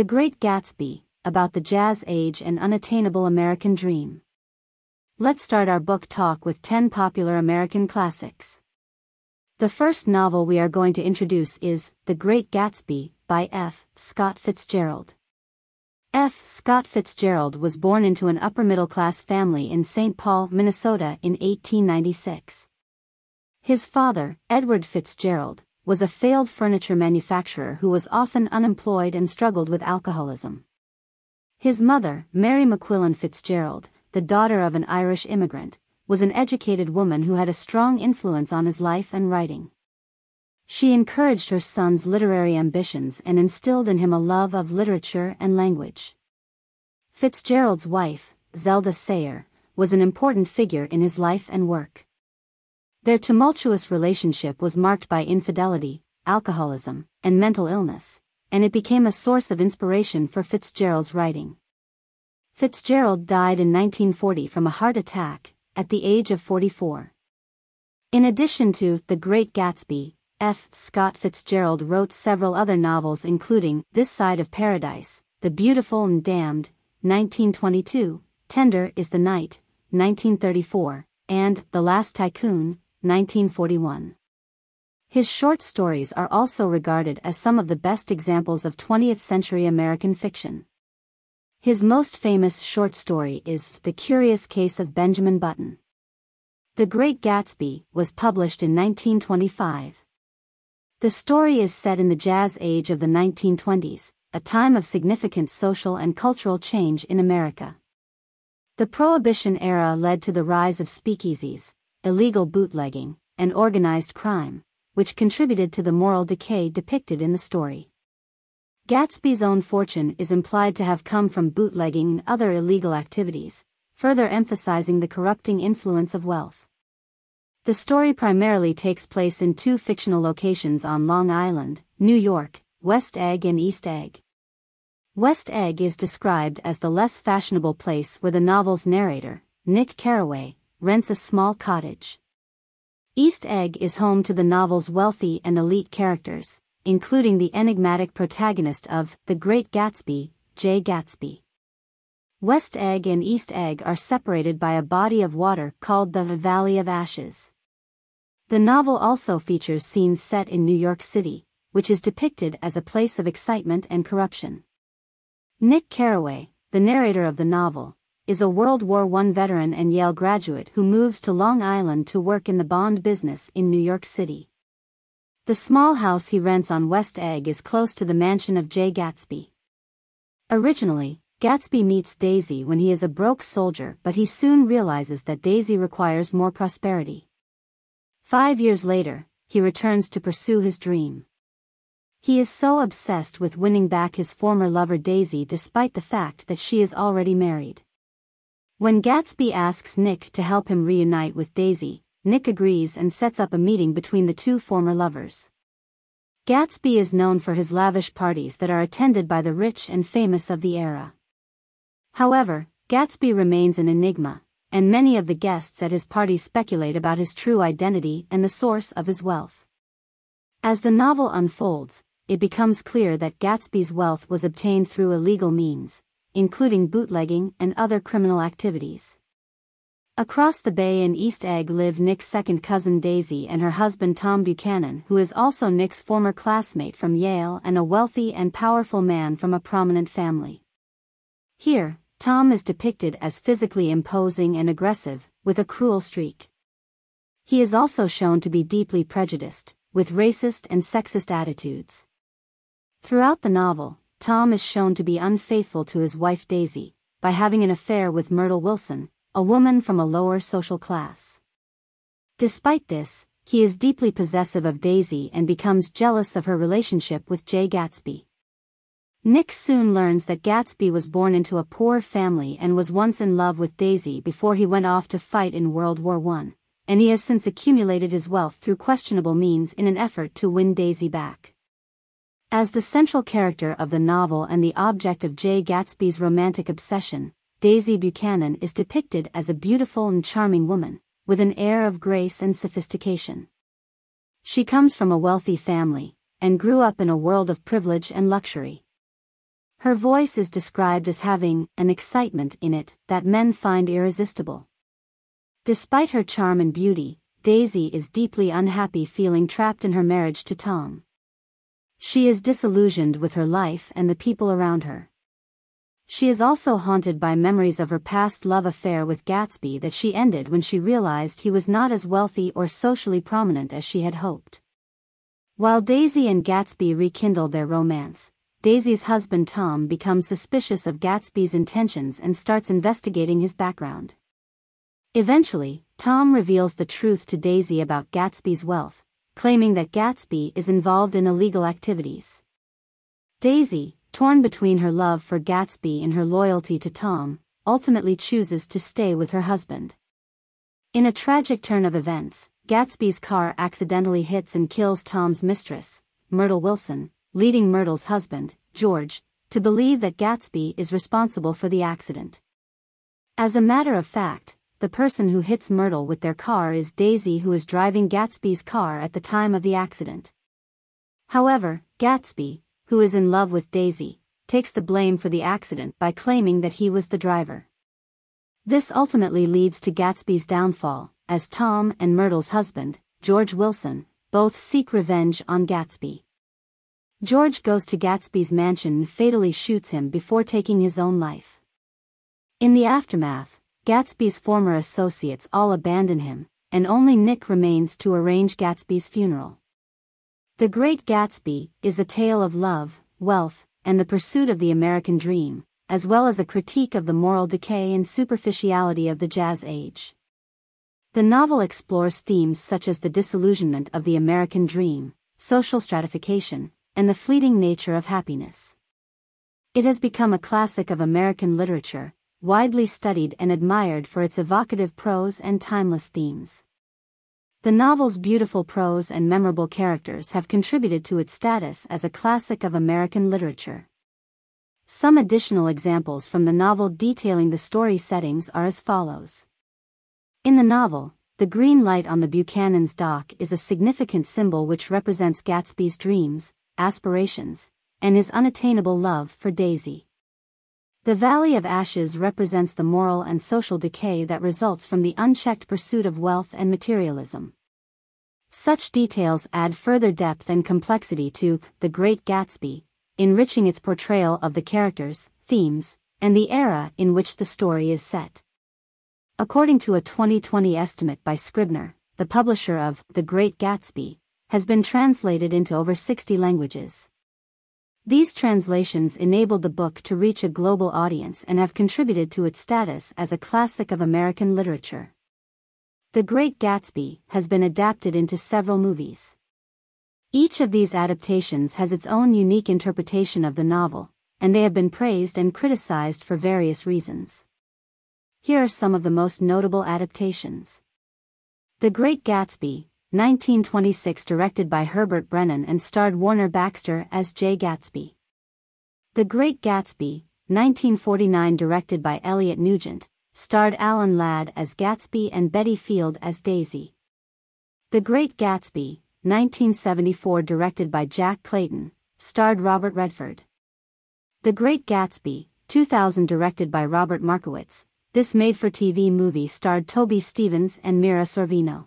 The Great Gatsby, about the jazz age and unattainable American dream. Let's start our book talk with 10 popular American classics. The first novel we are going to introduce is The Great Gatsby by F. Scott Fitzgerald. F. Scott Fitzgerald was born into an upper-middle-class family in St. Paul, Minnesota in 1896. His father, Edward Fitzgerald, was a failed furniture manufacturer who was often unemployed and struggled with alcoholism. His mother, Mary McQuillan Fitzgerald, the daughter of an Irish immigrant, was an educated woman who had a strong influence on his life and writing. She encouraged her son's literary ambitions and instilled in him a love of literature and language. Fitzgerald's wife, Zelda Sayre, was an important figure in his life and work. Their tumultuous relationship was marked by infidelity, alcoholism, and mental illness, and it became a source of inspiration for Fitzgerald's writing. Fitzgerald died in 1940 from a heart attack, at the age of 44. In addition to The Great Gatsby, F. Scott Fitzgerald wrote several other novels including This Side of Paradise, The Beautiful and Damned, 1922, Tender is the Night, 1934, and The Last Tycoon, 1941. His short stories are also regarded as some of the best examples of 20th-century American fiction. His most famous short story is The Curious Case of Benjamin Button. The Great Gatsby was published in 1925. The story is set in the jazz age of the 1920s, a time of significant social and cultural change in America. The Prohibition era led to the rise of speakeasies, illegal bootlegging, and organized crime, which contributed to the moral decay depicted in the story. Gatsby's own fortune is implied to have come from bootlegging and other illegal activities, further emphasizing the corrupting influence of wealth. The story primarily takes place in two fictional locations on Long Island, New York, West Egg and East Egg. West Egg is described as the less fashionable place where the novel's narrator, Nick Carraway, rents a small cottage. East Egg is home to the novel's wealthy and elite characters, including the enigmatic protagonist of The Great Gatsby, J. Gatsby. West Egg and East Egg are separated by a body of water called the Valley of Ashes. The novel also features scenes set in New York City, which is depicted as a place of excitement and corruption. Nick Carraway, the narrator of the novel, is a World War I veteran and Yale graduate who moves to Long Island to work in the bond business in New York City. The small house he rents on West Egg is close to the mansion of J. Gatsby. Originally, Gatsby meets Daisy when he is a broke soldier, but he soon realizes that Daisy requires more prosperity. 5 years later, he returns to pursue his dream. He is so obsessed with winning back his former lover Daisy despite the fact that she is already married. When Gatsby asks Nick to help him reunite with Daisy, Nick agrees and sets up a meeting between the two former lovers. Gatsby is known for his lavish parties that are attended by the rich and famous of the era. However, Gatsby remains an enigma, and many of the guests at his parties speculate about his true identity and the source of his wealth. As the novel unfolds, it becomes clear that Gatsby's wealth was obtained through illegal means, including bootlegging and other criminal activities. Across the bay in East Egg live Nick's second cousin Daisy and her husband Tom Buchanan, who is also Nick's former classmate from Yale and a wealthy and powerful man from a prominent family. Here, Tom is depicted as physically imposing and aggressive, with a cruel streak. He is also shown to be deeply prejudiced, with racist and sexist attitudes. Throughout the novel, Tom is shown to be unfaithful to his wife Daisy, by having an affair with Myrtle Wilson, a woman from a lower social class. Despite this, he is deeply possessive of Daisy and becomes jealous of her relationship with J. Gatsby. Nick soon learns that Gatsby was born into a poor family and was once in love with Daisy before he went off to fight in World War I, and he has since accumulated his wealth through questionable means in an effort to win Daisy back. As the central character of the novel and the object of J. Gatsby's romantic obsession, Daisy Buchanan is depicted as a beautiful and charming woman, with an air of grace and sophistication. She comes from a wealthy family, and grew up in a world of privilege and luxury. Her voice is described as having an excitement in it that men find irresistible. Despite her charm and beauty, Daisy is deeply unhappy, feeling trapped in her marriage to Tom. She is disillusioned with her life and the people around her. She is also haunted by memories of her past love affair with Gatsby that she ended when she realized he was not as wealthy or socially prominent as she had hoped. While Daisy and Gatsby rekindle their romance, Daisy's husband Tom becomes suspicious of Gatsby's intentions and starts investigating his background. Eventually, Tom reveals the truth to Daisy about Gatsby's wealth, claiming that Gatsby is involved in illegal activities. Daisy, torn between her love for Gatsby and her loyalty to Tom, ultimately chooses to stay with her husband. In a tragic turn of events, Gatsby's car accidentally hits and kills Tom's mistress, Myrtle Wilson, leading Myrtle's husband, George, to believe that Gatsby is responsible for the accident. As a matter of fact, the person who hits Myrtle with their car is Daisy, who is driving Gatsby's car at the time of the accident. However, Gatsby, who is in love with Daisy, takes the blame for the accident by claiming that he was the driver. This ultimately leads to Gatsby's downfall, as Tom and Myrtle's husband, George Wilson, both seek revenge on Gatsby. George goes to Gatsby's mansion and fatally shoots him before taking his own life. In the aftermath, Gatsby's former associates all abandon him, and only Nick remains to arrange Gatsby's funeral. The Great Gatsby is a tale of love, wealth, and the pursuit of the American dream, as well as a critique of the moral decay and superficiality of the Jazz Age. The novel explores themes such as the disillusionment of the American dream, social stratification, and the fleeting nature of happiness. It has become a classic of American literature, widely studied and admired for its evocative prose and timeless themes. The novel's beautiful prose and memorable characters have contributed to its status as a classic of American literature. Some additional examples from the novel detailing the story settings are as follows. In the novel, the green light on the Buchanan's dock is a significant symbol which represents Gatsby's dreams, aspirations, and his unattainable love for Daisy. The Valley of Ashes represents the moral and social decay that results from the unchecked pursuit of wealth and materialism. Such details add further depth and complexity to The Great Gatsby, enriching its portrayal of the characters, themes, and the era in which the story is set. According to a 2020 estimate by Scribner, the publisher of The Great Gatsby, has been translated into over 60 languages. These translations enabled the book to reach a global audience and have contributed to its status as a classic of American literature. The Great Gatsby has been adapted into several movies. Each of these adaptations has its own unique interpretation of the novel, and they have been praised and criticized for various reasons. Here are some of the most notable adaptations. The Great Gatsby, 1926, directed by Herbert Brennan and starred Warner Baxter as Jay Gatsby. The Great Gatsby, 1949, directed by Elliot Nugent, starred Alan Ladd as Gatsby and Betty Field as Daisy. The Great Gatsby, 1974, directed by Jack Clayton, starred Robert Redford. The Great Gatsby, 2000, directed by Robert Markowitz. This made-for-TV movie starred Toby Stephens and Mira Sorvino.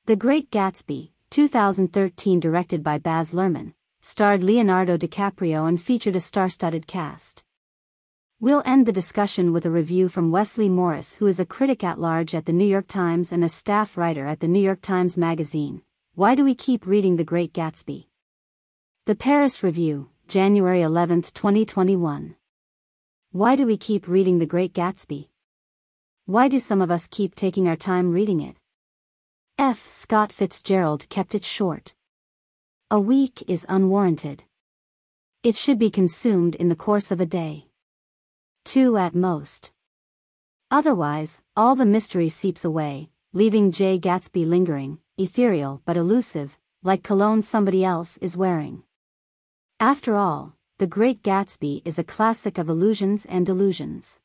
The Great Gatsby, 2013, directed by Baz Luhrmann, starred Leonardo DiCaprio and featured a star-studded cast. We'll end the discussion with a review from Wesley Morris, who is a critic at large at the New York Times and a staff writer at the New York Times Magazine. Why do we keep reading The Great Gatsby? The Paris Review, January 11, 2021. Why do we keep reading The Great Gatsby? Why do some of us keep taking our time reading it? F. Scott Fitzgerald kept it short. A week is unwarranted. It should be consumed in the course of a day. 2 at most. Otherwise, all the mystery seeps away, leaving Jay Gatsby lingering, ethereal but elusive, like cologne somebody else is wearing. After all, The Great Gatsby is a classic of illusions and delusions.